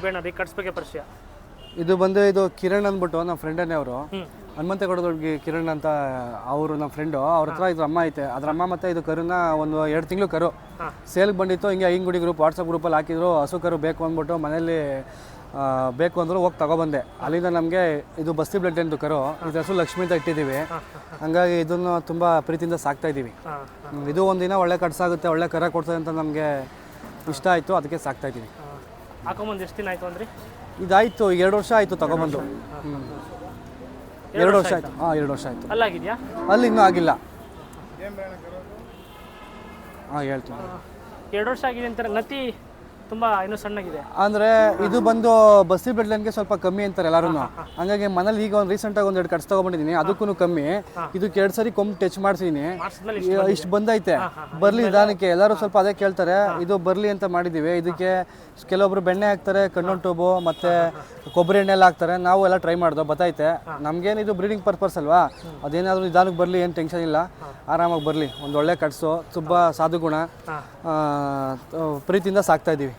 ಬೇಡ ರೀ ಕಟ್ಸ್ ಬಗ್ಗೆ ಪರಿಚಯ. ಇದು ಬಂದು ಇದು ಕಿರಣ್ ಅಂದ್ಬಿಟ್ಟು ನಮ್ಮ ಫ್ರೆಂಡನ್ನೇ ಅವರು, ಹನುಮಂತೇಗೌಡದೊಳಗೆ ಕಿರಣ್ ಅಂತ ಅವರು ನಮ್ಮ ಫ್ರೆಂಡು. ಅವ್ರ ಹತ್ರ ಇದು ಅಮ್ಮ ಐತೆ, ಅದ್ರ ಅಮ್ಮ ಮತ್ತೆ ಇದು ಕರುನ ಒಂದು 2 ತಿಂಗಳು ಕರು ಸೇಲ್ಗೆ ಬಂದಿತ್ತು. ಹಿಂಗೆ ಐಂಗುಡಿ ಗ್ರೂಪ್ ವಾಟ್ಸಪ್ ಗ್ರೂಪಲ್ಲಿ ಹಾಕಿದ್ರು, ಹಸು ಕರು ಬೇಕು ಅಂದ್ಬಿಟ್ಟು ಮನೇಲಿ ಬೇಕು ಅಂದರು, ಹೋಗಿ ತಗೊಬಂದೆ. ಅಲ್ಲಿಂದ ನಮಗೆ ಇದು ಬಸ್ತಿ ಬ್ಲಡ್ ಎಂದು ಕರು, ಇದು ಹೆಸರು ಲಕ್ಷ್ಮಿ ಅಂತ ಇಟ್ಟಿದ್ದೀವಿ. ಹಂಗಾಗಿ ಇದನ್ನು ತುಂಬ ಪ್ರೀತಿಯಿಂದ ಸಾಕ್ತಾ ಇದ್ದೀವಿ. ಇದು ಒಂದಿನ ಒಳ್ಳೆ ಕಟ್ಸಾಗುತ್ತೆ, ಒಳ್ಳೆ ಕರ ಕೊಡ್ತದೆ ಅಂತ ನಮಗೆ ಇಷ್ಟ ಆಯಿತು, ಅದಕ್ಕೆ ಸಾಕ್ತಾ ಇದ್ದೀವಿ. ಹಾಕೊಂಬಂದು ಎಷ್ಟು ದಿನ ಆಯಿತು ಅಂದ್ರಿ? ಇದಾಯಿತು 2 ವರ್ಷ ಆಯಿತು ತಗೊಬಂದು. 2 ವರ್ಷ ಆಯಿತು. 2 ವರ್ಷ ಆಯಿತು. ಅಲ್ಲಾಗಿದೆಯಾ? ಅಲ್ಲಿ ಇನ್ನೂ ಆಗಿಲ್ಲ. ಹೇಳ್ತೀನಿ. 2 ವರ್ಷ ಆಗಿದೆ ಅಂತಾರೆ. ನತಿ ತುಂಬ ಇನ್ನೂ ಸಣ್ಣಗಿದೆ ಅಂದರೆ ಇದು ಬಂದು ಬಸ್ತಿ ಬ್ಲಡ್ ಲೈನ್ಗೆ ಸ್ವಲ್ಪ ಕಮ್ಮಿ ಅಂತಾರೆ ಎಲ್ಲರೂ. ಹಂಗಾಗಿ ಮನೇಲಿ ಈಗ ಒಂದು ರೀಸೆಂಟಾಗಿ 1-2 ಕಟ್ಸ್ ತೊಗೊಂಡಿದ್ದೀನಿ, ಅದಕ್ಕೂ ಕಮ್ಮಿ. ಇದಕ್ಕೆ 2 ಸರಿ ಕೊಂಬು ಟಚ್ ಮಾಡಿಸಿದ್ದೀನಿ, ಇಷ್ಟು ಬಂದೈತೆ. ಬರಲಿ ನಿಧಾನಕ್ಕೆ, ಎಲ್ಲರೂ ಸ್ವಲ್ಪ ಅದೇ ಕೇಳ್ತಾರೆ, ಇದು ಬರಲಿ ಅಂತ ಮಾಡಿದ್ದೀವಿ. ಇದಕ್ಕೆ ಕೆಲವೊಬ್ರು ಬೆಣ್ಣೆ ಹಾಕ್ತಾರೆ, ಕಣ್ಣೊನ್ ಟ್ಯೂಬು ಮತ್ತು ಕೊಬ್ಬರಿ ಎಣ್ಣೆ ಎಲ್ಲ ಹಾಕ್ತಾರೆ. ನಾವು ಎಲ್ಲ ಟ್ರೈ ಮಾಡಿದ್ವು, ಬತ್ತೈತೆ. ನಮಗೇನು ಇದು ಬ್ರೀಡಿಂಗ್ ಪರ್ಪಸ್ ಅಲ್ವಾ, ಅದೇನಾದರೂ ನಿಧಾನಕ್ಕೆ ಬರಲಿ, ಏನು ಟೆನ್ಷನ್ ಇಲ್ಲ, ಆರಾಮಾಗಿ ಬರಲಿ. ಒಂದು ಒಳ್ಳೆ ಕಟ್ಸು, ತುಂಬ ಸಾಧು ಗುಣ, ಪ್ರೀತಿಯಿಂದ ಸಾಕ್ತಾ ಇದ್ದೀವಿ.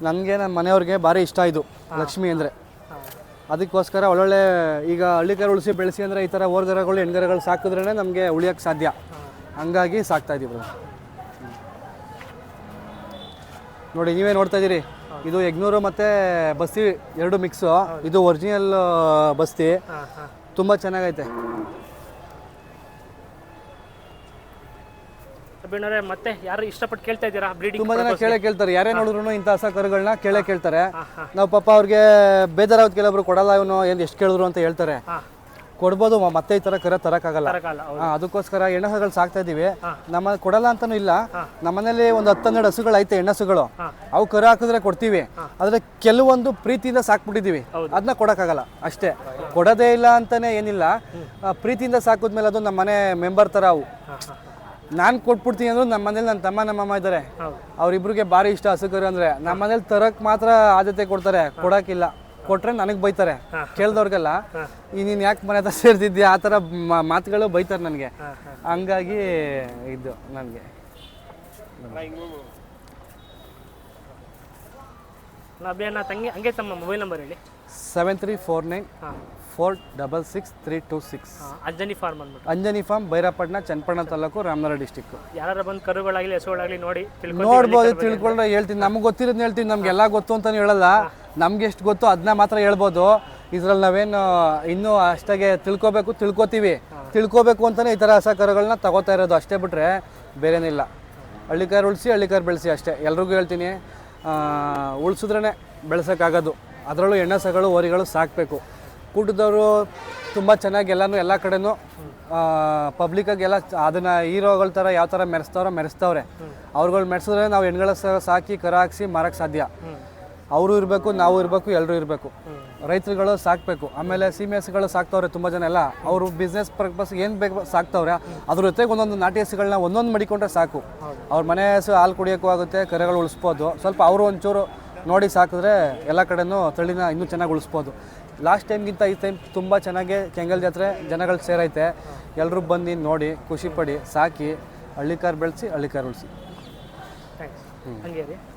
ನನಗೆ ನನ್ನ ಮನೆಯವ್ರಿಗೆ ಭಾರಿ ಇಷ್ಟ ಇದು ಲಕ್ಷ್ಮಿ ಅಂದರೆ. ಅದಕ್ಕೋಸ್ಕರ ಒಳ್ಳೊಳ್ಳೆ ಈಗ ಹಳ್ಳಿಕರು ಉಳಿಸಿ ಬೆಳೆಸಿ ಅಂದರೆ ಈ ಥರ ಓರ್ಗರಗಳು ಹೆಣ್ಗರಗಳು ಸಾಕಿದ್ರೇ ನಮಗೆ ಉಳಿಯೋಕ್ಕೆ ಸಾಧ್ಯ. ಹಂಗಾಗಿ ಸಾಕ್ತಾ ಇದ್ದೀವಿ. ನೋಡಿ ನೀವೇ ನೋಡ್ತಾ ಇದ್ದೀರಿ, ಇದು ಯಗ್ನೂರು ಮತ್ತು ಬಸ್ತಿ 2 ಮಿಕ್ಸು. ಇದು ಒರಿಜಿನಲ್ ಬಸ್ತಿ, ತುಂಬ ಚೆನ್ನಾಗೈತೆ. ಮತ್ತೆ ಯಾರು ಇಷ್ಟಪಟ್ಟು ಕೇಳ್ತಾ ಇದ್ದೀರಾ ಬ್ರೀಡಿಂಗ್? ತುಂಬ ಜನ ಕೇಳ್ತಾರೆ, ಯಾರೇ ನೋಡಿದ್ರು ಇಂಥ ಹೊಸ ಕರುಗಳನ್ನ ಕೇಳ್ತಾರೆ. ನಾವು ಪಾಪ ಅವ್ರಿಗೆ ಬೇಜಾರಾಗೋದು, ಕೆಲವೊಬ್ರು ಕೊಡಲ್ಲ ಇವನು ಎಷ್ಟು ಕೇಳಿದ್ರು ಅಂತ ಹೇಳ್ತಾರೆ. ಕೊಡ್ಬೋದು, ಮತ್ತೆ ಈ ಥರ ಕರ ತರೋಕ್ಕಾಗಲ್ಲ. ಅದಕ್ಕೋಸ್ಕರ ಹೆಣ್ಣಸುಗಳು ಸಾಕ್ತಾ ಇದ್ದೀವಿ. ನಮ್ಮ ಕೊಡಲ್ಲ ಅಂತನೂ ಇಲ್ಲ, ನಮ್ಮನೇಲಿ ಒಂದು 10-12 ಹಸುಗಳು ಐತೆ, ಹೆಣ್ಣಸುಗಳು. ಅವು ಕರು ಹಾಕಿದ್ರೆ ಕೊಡ್ತೀವಿ, ಆದರೆ ಕೆಲವೊಂದು ಪ್ರೀತಿಯಿಂದ ಸಾಕ್ಬಿಟ್ಟಿದ್ದೀವಿ, ಅದನ್ನ ಕೊಡೋಕ್ಕಾಗಲ್ಲ ಅಷ್ಟೇ. ಕೊಡೋದೇ ಇಲ್ಲ ಅಂತಲೇ ಏನಿಲ್ಲ, ಪ್ರೀತಿಯಿಂದ ಸಾಕಿದ್ಮೇಲೆ ಅದು ನಮ್ಮ ಮನೆ ಮೆಂಬರ್ ಥರ. ಅವು ನಾನು ಕೊಟ್ಬಿಡ್ತೀನಿ ಅಂದ್ರು ನಮ್ಮ ಮನೇಲಿ ನನ್ನ ತಮ್ಮ ನಮ್ಮಮ್ಮ ಇದ್ದಾರೆ, ಅವ್ರಿಬ್ರಿಗೆ ಭಾರಿ ಇಷ್ಟ ಹಸು ಕರು ಅಂದರೆ. ನಮ್ಮ ಮನೇಲಿ ತರಕ್ಕೆ ಮಾತ್ರ ಆದ್ಯತೆ ಕೊಡ್ತಾರೆ, ಕೊಡೋಕ್ಕಿಲ್ಲ. ಕೊಟ್ಟರೆ ನನಗೆ ಬೈತಾರೆ, ಕೇಳ್ದವ್ರಿಗೆಲ್ಲ ನೀನು ಯಾಕೆ ಮನೆ ಹತ್ರ ಸೇರ್ತಿದ್ಯಾ ಆ ಥರ ಮಾತುಗಳು ಬೈತಾರೆ ನನಗೆ. ಹಂಗಾಗಿ ಇದು ನನಗೆ ತಂಗಿ ಹಂಗೆ ತಮ್ಮ ಮೊಬೈಲ್ ನಂಬರ್ ಹೇಳಿ. 7349466326. ಅಂಜನಿ ಫಾರ್ಮ್ ಅಂದ್ಬಿಟ್ಟು. Anjani farm, Bairapattana, Channapatna taluk, Ramanagara district. ಯಾರು ಬಂದು ಕರುಗಳಾಗಲಿ ಹಸುಗಳಾಗಲಿ ನೋಡ್ಬೋದು, ತಿಳ್ಕೊಂಡ್ರೆ ಹೇಳ್ತೀನಿ. ನಮ್ಗೆ ಗೊತ್ತಿರೋದು ಹೇಳ್ತೀನಿ, ನಮ್ಗೆಲ್ಲ ಗೊತ್ತು ಅಂತಲೂ ಹೇಳಲ್ಲ. ನಮ್ಗೆ ಎಷ್ಟು ಗೊತ್ತು ಅದನ್ನ ಮಾತ್ರ ಹೇಳ್ಬೋದು. ಇದ್ರಲ್ಲಿ ನಾವೇನು ಇನ್ನೂ ಅಷ್ಟಾಗೆ ತಿಳ್ಕೊತೀವಿ. ತಿಳ್ಕೊಬೇಕು ಅಂತಲೇ ಈ ಥರ ಹೊಸ ಕರುಗಳನ್ನ ತಗೋತಾ ಇರೋದು, ಅಷ್ಟೇ ಬಿಟ್ಟರೆ ಬೇರೇನಿಲ್ಲ. ಹಳ್ಳಿಕಾರು ಉಳಿಸಿ ಹಳ್ಳಿಕಾರು ಬೆಳೆಸಿ ಅಷ್ಟೇ. ಎಲ್ರಿಗೂ ಹೇಳ್ತೀನಿ, ಉಳಿಸಿದ್ರೇ ಬೆಳೆಸೋಕ್ಕಾಗೋದು. ಅದರಲ್ಲೂ ಹೆಣ್ಣಸಗಳು ಓರಿಗಳು ಸಾಕಬೇಕು. ಕೂಟದವರು ತುಂಬ ಚೆನ್ನಾಗಿ ಎಲ್ಲ ಕಡೆನೂ ಪಬ್ಲಿಕ್ಕಾಗೆಲ್ಲ ಅದನ್ನು ಹೀರೋಗಳ ಥರ ಯಾವ ಥರ ಮೆರೆಸ್ತವ್ರೆ. ಅವ್ರುಗಳು ಮೆರೆಸಿದ್ರೆ ನಾವು ಹೆಣ್ಗಳ ಸಾಕಿ ಕರ ಹಾಕ್ಸಿ ಮಾರಕ್ಕೆ ಸಾಧ್ಯ. ಅವರು ಇರಬೇಕು, ನಾವು ಇರಬೇಕು, ಎಲ್ಲರೂ ಇರಬೇಕು. ರೈತರುಗಳು ಸಾಕಬೇಕು. ಆಮೇಲೆ ಸೀಮೆ ಹಸುಗಳು ಸಾಕ್ತವ್ರೆ ತುಂಬ ಜನ ಎಲ್ಲ. ಅವರು ಬಿಸ್ನೆಸ್ ಪರ್ಪಸ್ ಏನು ಬೇಕು ಸಾಕ್ತವ್ರೆ. ಅದ್ರ ಜೊತೆಗೆ ಒಂದೊಂದು ನಾಟಿ ಹಸುಗಳನ್ನ ಒಂದೊಂದು ಮಡಿಕೊಂಡ್ರೆ ಸಾಕು. ಅವ್ರ ಮನೆ ಹಸು ಹಾಲು ಕುಡಿಯೋಕ್ಕೂ ಆಗುತ್ತೆ, ಕರೆಗಳು ಉಳಿಸ್ಬೋದು. ಸ್ವಲ್ಪ ಅವರು ಒಂಚೂರು ನೋಡಿ ಸಾಕಿದ್ರೆ ಎಲ್ಲ ಕಡೆನೂ ತಳಿನ ಇನ್ನೂ ಚೆನ್ನಾಗಿ ಉಳಿಸ್ಬೋದು. ಲಾಸ್ಟ್ ಟೈಮ್ಗಿಂತ ಈ ಟೈಮ್ ತುಂಬ ಚೆನ್ನಾಗಿ ಕೆಂಗಲ್ ಜಾತ್ರೆ ಜನಗಳು ಸೇರೈತೆ. ಎಲ್ಲರೂ ಬಂದು ನೋಡಿ ಖುಷಿಪಡಿ ಸಾಕಿ ಹಳ್ಳಿಕಾರು ಬೆಳೆಸಿ ಹಳ್ಳಿಕಾರು ಉಳಿಸಿ. ಥ್ಯಾಂಕ್ಸ್. ಹಂಗೆ ರೀ.